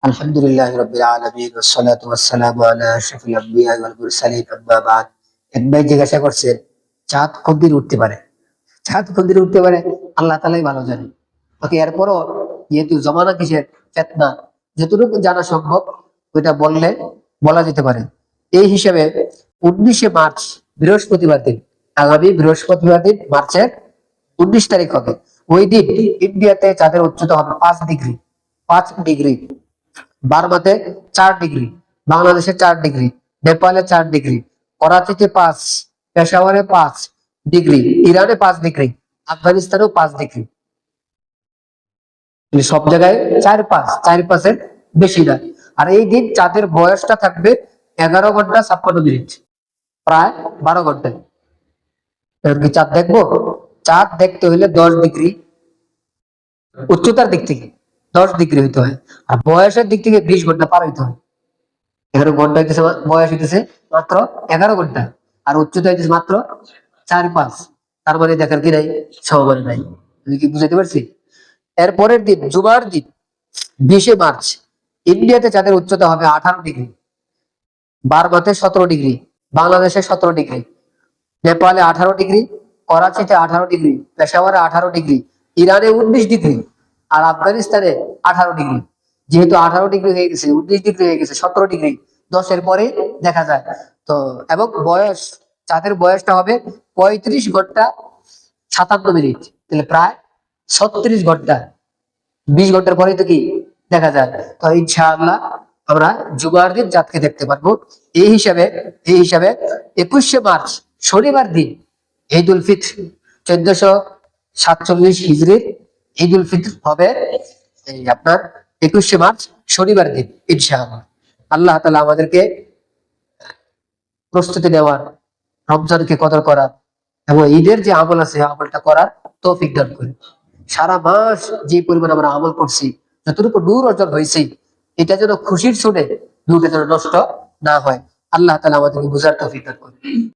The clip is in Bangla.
আলহামদুলিল্লাহি রাব্বিল আলামিন ওয়াসসালাতু ওয়াসসালামু আলা আশরাফিল আম্বিয়া ওয়াল মুরসালিন আম্মা বাদ। এক ভাই জিজ্ঞাসা করছেন, চাঁদ কোন দিন উঠতে পারে? চাঁদ কোন দিন উঠতে পারে আল্লাহ তাআলাই ভালো জানে। ওকে, এরপরও যেহেতু জমানা কিসের ফিতনা, যতটুকু জানা সম্ভব ওইটা বলা যেতে পারে। এই হিসাবে 19শে মার্চ বৃহস্পতিবার দিন, আগামী বৃহস্পতিবার দিন মার্চের 19 তারিখ হবে। ওই দিন ইন্ডিয়াতে চাঁদের উচ্চতা হবে 5 ডিগ্রি। 5 ডিগ্রি। বার্মাতে 4 ডিগ্রি, বাংলাদেশে 4 ডিগ্রি, নেপালে 4 ডিগ্রি, করাচিতে 5, পেশাওয়ারে 5 ডিগ্রি, ইরানে 5 ডিগ্রি, আফগানিস্তানেও 5 ডিগ্রি। সব জায়গায় 4-5-4-5-এর বেশি না। আর এই দিন চাঁদের বয়সটা থাকবে 11 ঘন্টা 56 মিনিট, প্রায় 12 ঘন্টায়। এবার কি চাঁদ দেখবো? চাঁদ দেখতে হইলে 10 ডিগ্রি উচ্চতার দিক থেকে 10 ডিগ্রি হইতে হয়, আর বয়সের দিক থেকে 20 ঘন্টা পার হইতে হয়। এখানে ঘন্টা হইতেছে, বয়স হইতেছে মাত্র 11 ঘন্টা, আর উচ্চতা হইতেছে মাত্র 4-5। তার মানে দেখার কি নাই? সময় নাই। আমি কি বুঝাইতে পারছি? এর পরের দিন জুমার দিন 20শে মার্চ ইন্ডিয়াতে চাঁদের উচ্চতা হবে 18 ডিগ্রি, বার্মাতে 17 ডিগ্রি, বাংলাদেশে 17 ডিগ্রি, নেপালে 18 ডিগ্রি, করাচিতে 18 ডিগ্রি, পেশাওয়ারে 18 ডিগ্রি, ইরানে 19 ডিগ্রি, আর আফগানিস্তানে 18 ডিগ্রি। যেহেতু 18 ডিগ্রি হয়ে গেছে, 19 ডিগ্রি হয়ে গেছে, 17 ডিগ্রি 10-এর পরে দেখা যায়। তো এবং বয়স, চাঁদের বয়সটা হবে 35 ঘন্টা 57 মিনিট, তাহলে প্রায় 36 ঘন্টা। 20 ঘন্টার পরে তো কি দেখা যায়। তো ইনশাআল্লাহ আমরা জুমার দিন চাঁদকে দেখতে পারবো। এই হিসাবে 21শে মার্চ শনিবার দিন ঈদ উল ফিতর, 1447 হিজরির ঈদ উল ফিতর হবে এই আপনার 21শে মার্চ শনিবার দিন ইনশাআল্লাহ। আল্লাহ তাআলা আমাদেরকে প্রস্তুতি নেওয়ার, রমজানকে কদর করার এবং ঈদের যে আমল আছে আমলটা করার তৌফিক দান করে। সারা মাস যে পরিমাণ আমরা আমল করছি, যতটুকু নূর অর্জন হয়েছে, এটা যেন খুশির শুনে নূরটা যেন নষ্ট না হয়। আল্লাহ তাআলা আমাদেরকে বুঝার তৌফিক দান করে।